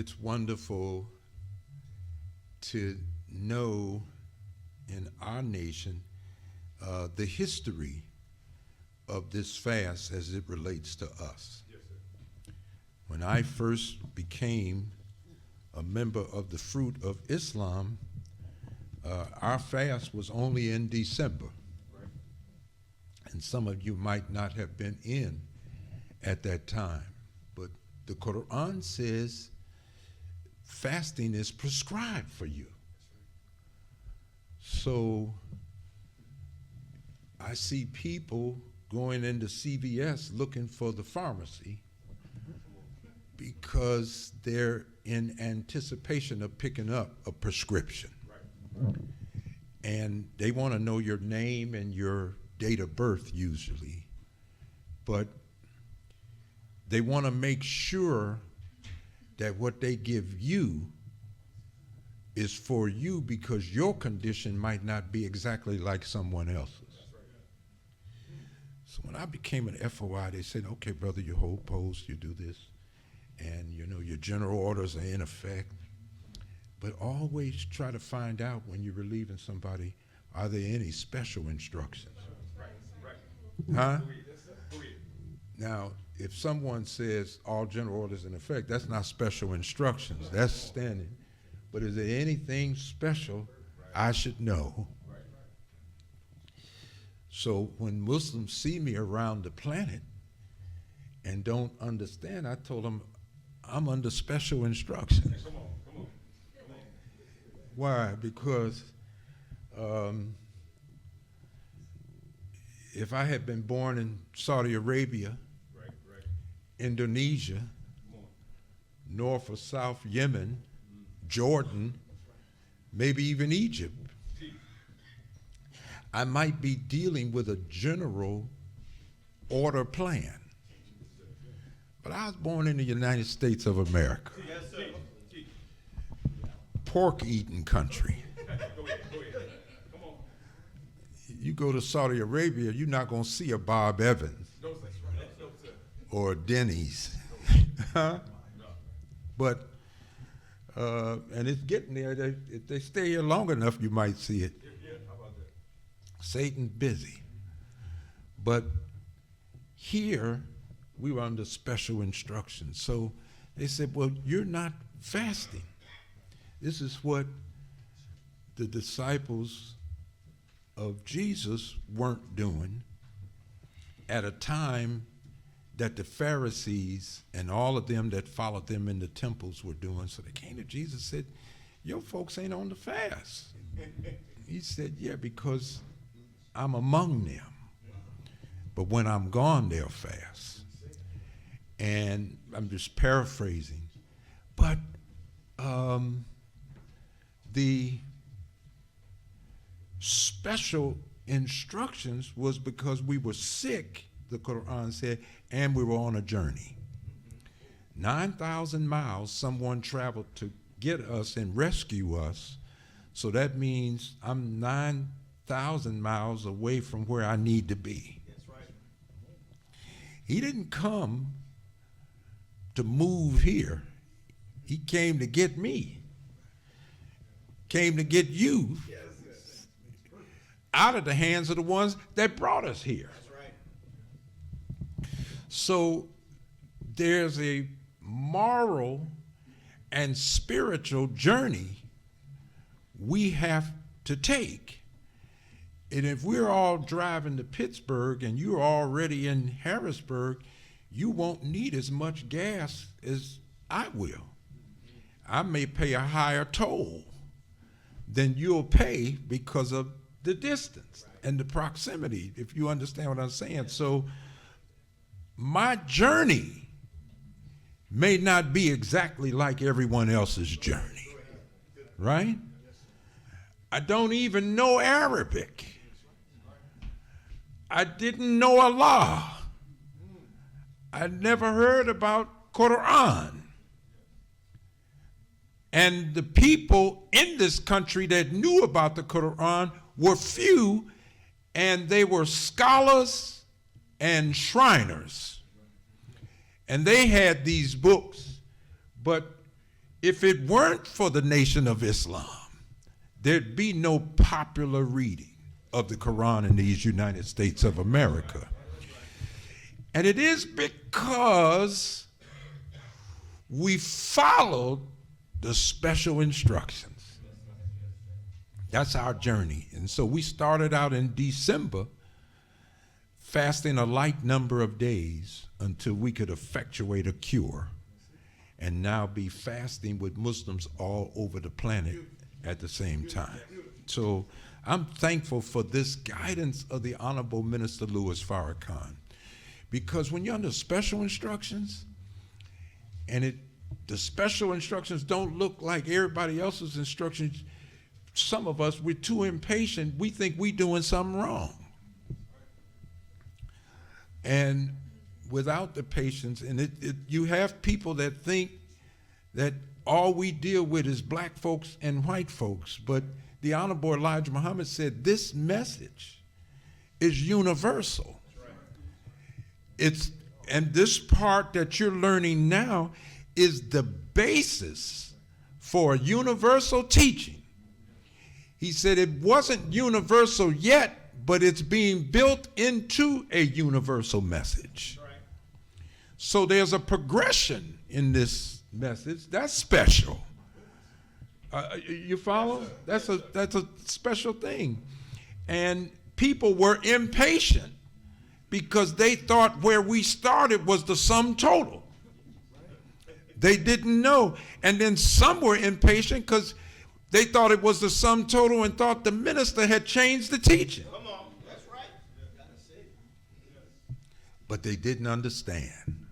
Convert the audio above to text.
it's wonderful to know in our nation the history of this fast as it relates to us. Yes, sir. When I first became a member of the Fruit of Islam, our fast was only in December. Right. And some of you might not have been in at that time. But the Quran says fasting is prescribed for you. So I see people going into CVS looking for the pharmacy because they're in anticipation of picking up a prescription. Right. And they want to know your name and your date of birth usually, but they want to make sure that what they give you is for you because your condition might not be exactly like someone else's. So when I became an FOI, they said, okay, brother, you hold post, you do this, and you know your general orders are in effect. But always try to find out when you're relieving somebody, are there any special instructions? Right. Huh? Go ahead. Now, if someone says all general orders in effect, that's not special instructions, that's standing. But is there anything special I should know? So when Muslims see me around the planet and don't understand, I told them I'm under special instructions. Come on. Why? Because if I had been born in Saudi Arabia, Right. Indonesia, North or South Yemen, Jordan, maybe even Egypt, I might be dealing with a general order plan. But I was born in the United States of America, Yes, sir. pork eating country. Go ahead. Come on. You go to Saudi Arabia, you're not going to see a Bob Evans No, sir. No, sir. or a Denny's. Huh? But, and it's getting there. If they stay here long enough, you might see it. Yeah, how about that? Satan's busy. But here, we were under special instructions. So they said, well, you're not fasting. This is what the disciples of Jesus weren't doing at a time that the Pharisees and all of them that followed them in the temples were doing. So they came to Jesus and said, your folks ain't on the fast. He said, yeah, because I'm among them. But when I'm gone, they'll fast. And I'm just paraphrasing. But the special instructions was because we were sick, the Quran said, and we were on a journey. 9,000 miles someone traveled to get us and rescue us. So that means I'm 9,000 miles away from where I need to be. That's right. He didn't come to move here. He came to get me. Came to get you out of the hands of the ones that brought us here. That's right. So there's a moral and spiritual journey we have to take. And if we're all driving to Pittsburgh and you're already in Harrisburg, you won't need as much gas as I will. I may pay a higher toll than you'll pay because of the distance and the proximity, if you understand what I'm saying. So my journey may not be exactly like everyone else's journey, right? I don't even know Arabic. I didn't know Allah. I never heard about Quran. And the people in this country that knew about the Quran were few, and they were scholars and Shriners. And they had these books, but if it weren't for the Nation of Islam, there'd be no popular reading of the Quran in these United States of America. And it is because we followed the special instructions. That's our journey. And so we started out in December, fasting a light number of days until we could effectuate a cure, and now be fasting with Muslims all over the planet at the same time. So I'm thankful for this guidance of the Honorable Minister Louis Farrakhan, because when you're under special instructions, and the special instructions don't look like everybody else's instructions, some of us, we're too impatient. We think we're doing something wrong. And without the patience, and you have people that think that all we deal with is black folks and white folks, but the Honorable Elijah Muhammad said this message is universal. And this part that you're learning now is the basis for universal teaching. He said it wasn't universal yet, but it's being built into a universal message. So there's a progression in this message. That's special. You follow? That's a special thing. And people were impatient because they thought where we started was the sum total. They didn't know. And then some were impatient because they thought it was the sum total and thought the minister had changed the teaching. Come on, that's right. But they didn't understand